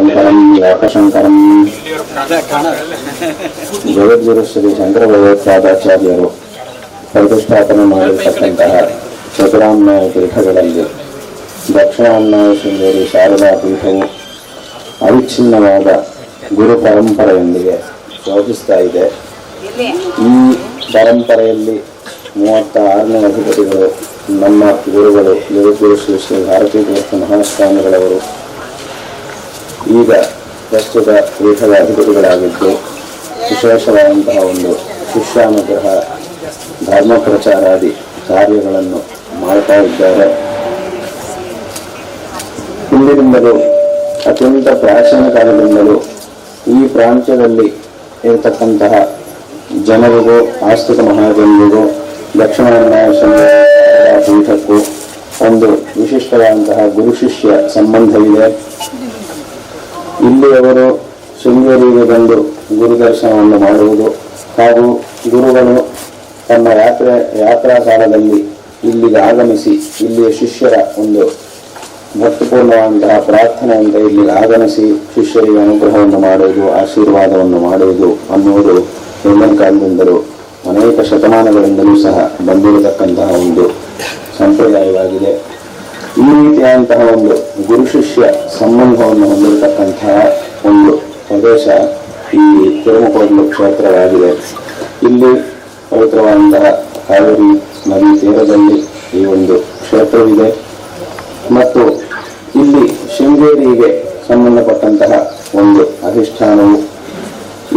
ಶಂಕರಂ ಲೋಕಶಂಕರಂ ಜಗದ್ಗುರು ಶ್ರೀ ಶಂಕರ ಭಗವತ್ಪಾದಾಚಾರ್ಯರು ಪ್ರತಿಷ್ಠಾಪನೆ ಮಾಡಿರತಕ್ಕಂತಹ ಚತುರಾನ್ಯಾಯ ಪೀಠಗಳಲ್ಲಿ ದಕ್ಷಿಣಾನ್ಯಾಯ ಶೃಂಗೇರಿ ಶಾರದಾ ಪೀಠವು ಅವಿಚ್ಛಿನ್ನವಾದ ಗುರು ಪರಂಪರೆಯೊಂದಿಗೆ ಶೋಭಿಸ್ತಾ ಇದೆ. ಈ ಪರಂಪರೆಯಲ್ಲಿ 36ನೇ ಅಧಿಪತಿಗಳು ನಮ್ಮ ಗುರುಗಳು ಜಗದ್ಗುರು ಶ್ರೀ ಶ್ರೀ ಭಾರತೀ ತೀರ್ಥ ಮಹಾಸ್ವಾಮಿಗಳವರು ಈಗ ಪ್ರಸ್ತುತ ಪೀಠದ ಅಧಿಪತಿಗಳಾಗಿದ್ದು ವಿಶೇಷವಾದಂತಹ ಒಂದು ಶಿಷ್ಯಾನುಗ್ರಹ ಧರ್ಮ ಪ್ರಚಾರಾದಿ ಕಾರ್ಯಗಳನ್ನು ಮಾಡ್ತಾ ಇದ್ದಾರೆ. ಹಿಂದಿನಿಂದಲೂ ಅತ್ಯಂತ ಪ್ರಾಚೀನ ಕಾಲದಿಂದಲೂ ಈ ಪ್ರಾಂತ್ಯದಲ್ಲಿ ಇರತಕ್ಕಂತಹ ಜನರಿಗೂ ಆಸ್ತಿಕ ಮಹಾಜನರಿಗೂ ದಕ್ಷಿಣಾನ್ಯಾಯ ಪೀಠಕ್ಕೂ ಒಂದು ವಿಶಿಷ್ಟವಾದಂತಹ ಗುರು ಶಿಷ್ಯ ಸಂಬಂಧವಿದೆ. ಇಲ್ಲಿಯವರು ಶೃಂಗೇರಿಗೆ ಬಂದು ಗುರು ದರ್ಶನವನ್ನು ಮಾಡುವುದು ಹಾಗೂ ಗುರುಗಳು ತಮ್ಮ ಯಾತ್ರಾ ಕಾಲದಲ್ಲಿ ಇಲ್ಲಿಗೆ ಆಗಮಿಸಿ ಇಲ್ಲಿಯ ಶಿಷ್ಯರ ಒಂದು ಭಕ್ತಿಪೂರ್ಣವಾದಂತಹ ಪ್ರಾರ್ಥನೆಯಿಂದ ಇಲ್ಲಿಗೆ ಆಗಮಿಸಿ ಶಿಷ್ಯರಿಗೆ ಅನುಗ್ರಹವನ್ನು ಮಾಡುವುದು, ಆಶೀರ್ವಾದವನ್ನು ಮಾಡುವುದು ಅನ್ನುವುದು ಹಿಂದಿನ ಕಾಲದಿಂದಲೂ ಅನೇಕ ಶತಮಾನಗಳಿಂದಲೂ ಸಹ ಬಂದಿರತಕ್ಕಂತಹ ಒಂದು ಸಂಪ್ರದಾಯವಾಗಿದೆ. ಈ ರೀತಿಯಾದಂತಹ ಒಂದು ಗುರು ಶಿಷ್ಯ ಸಂಬಂಧವನ್ನು ಹೊಂದಿರತಕ್ಕಂತಹ ಒಂದು ಪ್ರದೇಶ ಈ ತಿರುಮಕೋಡ್ಲು ಕ್ಷೇತ್ರವಾಗಿದೆ. ಇಲ್ಲಿ ಪವಿತ್ರವಾದಂತಹ ಕಾವೇರಿ ನದಿ ತೀರದಲ್ಲಿ ಈ ಒಂದು ಕ್ಷೇತ್ರವಿದೆ ಮತ್ತು ಇಲ್ಲಿ ಶೃಂಗೇರಿಗೆ ಸಂಬಂಧಪಟ್ಟಂತಹ ಒಂದು ಅಧಿಷ್ಠಾನವು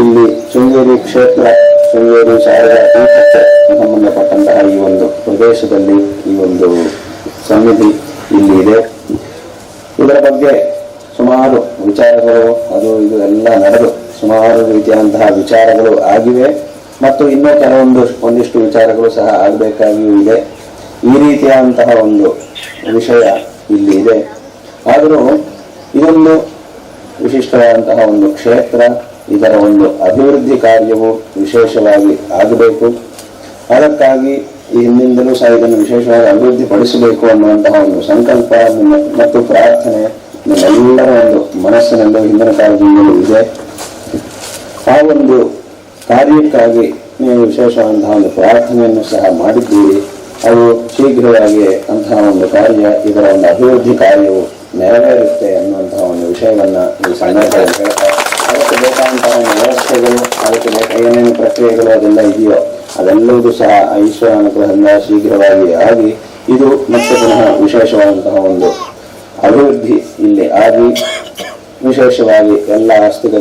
ಇಲ್ಲಿ ಶೃಂಗೇರಿ ಕ್ಷೇತ್ರ ಶೃಂಗೇರಿ ಶಾರದಾ ಪೀಠಕ್ಕೆ ಸಂಬಂಧಪಟ್ಟಂತಹ ಈ ಒಂದು ಪ್ರದೇಶದಲ್ಲಿ ಈ ಒಂದು ಸನ್ನಿಧಿ ಇಲ್ಲಿ ಇದೆ. ಇದರ ಬಗ್ಗೆ ಸುಮಾರು ವಿಚಾರಗಳು ಅದು ಇದು ಎಲ್ಲ ನಡೆದು ಸುಮಾರು ರೀತಿಯಾದಂತಹ ವಿಚಾರಗಳು ಆಗಿವೆ ಮತ್ತು ಇನ್ನೂ ಒಂದಿಷ್ಟು ವಿಚಾರಗಳು ಸಹ ಆಗಬೇಕಾಗಿಯೂ ಇದೆ. ಈ ರೀತಿಯಾದಂತಹ ಒಂದು ವಿಷಯ ಇಲ್ಲಿ ಇದೆ. ಆದರೂ ಇದೊಂದು ವಿಶಿಷ್ಟವಾದಂತಹ ಒಂದು ಕ್ಷೇತ್ರ, ಇದರ ಒಂದು ಅಭಿವೃದ್ಧಿ ಕಾರ್ಯವು ವಿಶೇಷವಾಗಿ ಆಗಬೇಕು. ಅದಕ್ಕಾಗಿ ಈ ಹಿಂದಿಂದಲೂ ಸಹ ಇದನ್ನು ವಿಶೇಷವಾಗಿ ಅಭಿವೃದ್ಧಿ ಪಡಿಸಬೇಕು ಅನ್ನುವಂತಹ ಒಂದು ಸಂಕಲ್ಪ ಮತ್ತು ಪ್ರಾರ್ಥನೆ ನಿಮ್ಮೆಲ್ಲರ ಒಂದು ಮನಸ್ಸಿನಲ್ಲೂ ಹಿಂದಿನ ಕಾಲದಿಂದಲೂ ಇದೆ. ಆ ಒಂದು ಕಾರ್ಯಕ್ಕಾಗಿ ನೀವು ವಿಶೇಷವಾದಂತಹ ಒಂದು ಪ್ರಾರ್ಥನೆಯನ್ನು ಸಹ ಮಾಡಿದ್ದೀರಿ. ಅದು ಶೀಘ್ರವಾಗಿ ಅಂತಹ ಒಂದು ಕಾರ್ಯ, ಇದರ ಒಂದು ಅಭಿವೃದ್ಧಿ ಕಾರ್ಯವು ನೆರವೇರುತ್ತೆ ಅನ್ನುವಂತಹ ಒಂದು ವಿಷಯವನ್ನು ಈ ಸಂದರ್ಭದಲ್ಲಿ ಹೇಳ್ತಾರೆ. ಅದಕ್ಕೆ ಬೇಕಾದಂತಹ ವ್ಯವಸ್ಥೆಗಳು, ಅದಕ್ಕೆ ಏನೇನು ಪ್ರಕ್ರಿಯೆಗಳು ಅದೆಲ್ಲ ಇದೆಯೋ ಅದೆಲ್ಲವೂ ಸಹ ಈಶ್ವರ ಅನುಗ್ರಹದಿಂದ ಶೀಘ್ರವಾಗಿ ಆಗಿ ಇದು ಮತ್ತೆ ಪುನಃ ವಿಶೇಷವಾದಂತಹ ಒಂದು ಅಭಿವೃದ್ಧಿ ಇಲ್ಲಿ ಆಗಿ ವಿಶೇಷವಾಗಿ ಎಲ್ಲ ಆಸ್ತಿಕ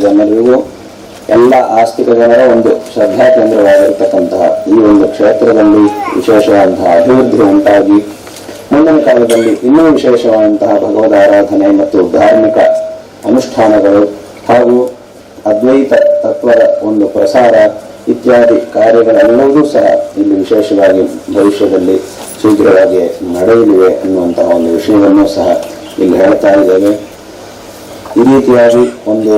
ಜನರ ಒಂದು ಶ್ರದ್ಧಾ ಕೇಂದ್ರವಾಗಿರತಕ್ಕಂತಹ ಈ ಒಂದು ಕ್ಷೇತ್ರದಲ್ಲಿ ವಿಶೇಷವಾದಂತಹ ಅಭಿವೃದ್ಧಿ ಉಂಟಾಗಿ ಮುಂದಿನ ಕಾಲದಲ್ಲಿ ಇನ್ನೂ ವಿಶೇಷವಾದಂತಹ ಭಗವದ್ ಆರಾಧನೆ ಮತ್ತು ಧಾರ್ಮಿಕ ಅನುಷ್ಠಾನಗಳು ಹಾಗೂ ಅದ್ವೈತ ತತ್ವದ ಒಂದು ಪ್ರಸಾರ ಇತ್ಯಾದಿ ಕಾರ್ಯಗಳೆಲ್ಲವೂ ಸಹ ಇಲ್ಲಿ ವಿಶೇಷವಾಗಿ ಭವಿಷ್ಯದಲ್ಲಿ ಶೀಘ್ರವಾಗಿ ನಡೆಯಲಿವೆ ಅನ್ನುವಂತಹ ಒಂದು ವಿಷಯವನ್ನು ಸಹ ಇಲ್ಲಿ ಹೇಳ್ತಾ ಇದ್ದೇವೆ. ಈ ರೀತಿಯಾಗಿ ಒಂದು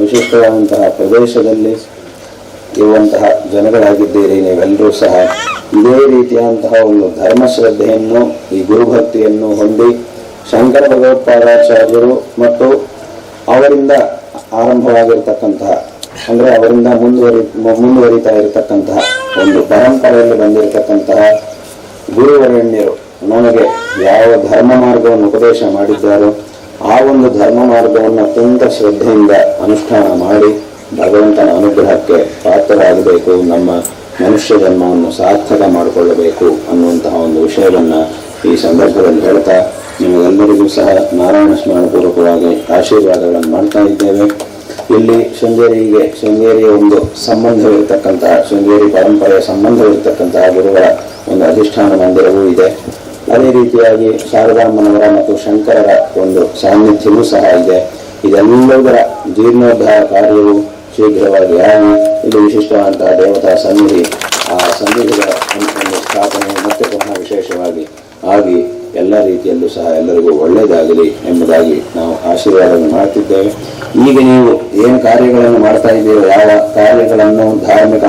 ವಿಶಿಷ್ಟವಾದಂತಹ ಪ್ರದೇಶದಲ್ಲಿ ಇರುವಂತಹ ಜನಗಳಾಗಿದ್ದೀರಿ ನೀವೆಲ್ಲರೂ ಸಹ. ಇದೇ ರೀತಿಯಾದಂತಹ ಒಂದು ಧರ್ಮಶ್ರದ್ಧೆಯನ್ನು ಈ ಗುರುಭಕ್ತಿಯನ್ನು ಹೊಂದಿ ಶಂಕರ ಭಗವತ್ಪಾದಾಚಾರ್ಯರು ಮತ್ತು ಅವರಿಂದ ಆರಂಭವಾಗಿರ್ತಕ್ಕಂತಹ ಅಂದರೆ ಅವರಿಂದ ಮುಂದುವರಿತಾ ಇರತಕ್ಕಂತಹ ಒಂದು ಪರಂಪರೆಯಲ್ಲಿ ಬಂದಿರತಕ್ಕಂತಹ ಗುರುವರೇಣ್ಯರು ನಮಗೆ ಯಾವ ಧರ್ಮ ಮಾರ್ಗವನ್ನು ಉಪದೇಶ ಮಾಡಿದ್ದಾರೋ ಆ ಒಂದು ಧರ್ಮ ಮಾರ್ಗವನ್ನು ಅತ್ಯಂತ ಶ್ರದ್ಧೆಯಿಂದ ಅನುಷ್ಠಾನ ಮಾಡಿ ಭಗವಂತನ ಅನುಗ್ರಹಕ್ಕೆ ಪಾತ್ರರಾಗಬೇಕು, ನಮ್ಮ ಮನುಷ್ಯ ಜನ್ಮವನ್ನು ಸಾರ್ಥಕ ಮಾಡಿಕೊಳ್ಳಬೇಕು ಅನ್ನುವಂತಹ ಒಂದು ವಿಷಯವನ್ನು ಈ ಸಂದರ್ಭದಲ್ಲಿ ಹೇಳ್ತಾ ನಿಮಗೆಲ್ಲರಿಗೂ ಸಹ ನಾರಾಯಣ ಸ್ಮರಣಪೂರ್ವಕವಾಗಿ ಆಶೀರ್ವಾದಗಳನ್ನು ಮಾಡ್ತಾ ಇದ್ದೇವೆ. ಇಲ್ಲಿ ಶೃಂಗೇರಿಯ ಒಂದು ಸಂಬಂಧವಿರತಕ್ಕಂತಹ ಶೃಂಗೇರಿ ಪರಂಪರೆಯ ಸಂಬಂಧವಿರತಕ್ಕಂತಹ ಗುರುಗಳ ಒಂದು ಅಧಿಷ್ಠಾನ ಮಂದಿರವೂ ಇದೆ. ಅದೇ ರೀತಿಯಾಗಿ ಶಾರದಾಮ್ಮನವರ ಮತ್ತು ಶಂಕರರ ಒಂದು ಸಾನ್ನಿಧ್ಯವೂ ಸಹ ಇದೆ. ಇದೆಲ್ಲದರ ಜೀರ್ಣೋದ್ಧಾರ ಕಾರ್ಯವು ಶೀಘ್ರವಾಗಿ ಆಗಿ ಇದು ವಿಶಿಷ್ಟವಾದಂತಹ ದೇವತಾ ಸನ್ನಿಧಿ, ಆ ಸನ್ನಿಧಿಗಳ ಒಂದು ಸ್ಥಾಪನೆ ಮತ್ತೆ ಪುನಃ ವಿಶೇಷವಾಗಿ ಆಗಿ ಎಲ್ಲ ರೀತಿಯಲ್ಲೂ ಸಹ ಎಲ್ಲರಿಗೂ ಒಳ್ಳೆಯದಾಗಲಿ ಎಂಬುದಾಗಿ ನಾವು ಆಶೀರ್ವಾದವನ್ನು ಮಾಡ್ತಿದ್ದೇವೆ. ಈಗ ನೀವು ಏನು ಕಾರ್ಯಗಳನ್ನು ಮಾಡ್ತಾ ಇದ್ದೀರೋ ಯಾವ ಕಾರ್ಯಗಳನ್ನು ಧಾರ್ಮಿಕ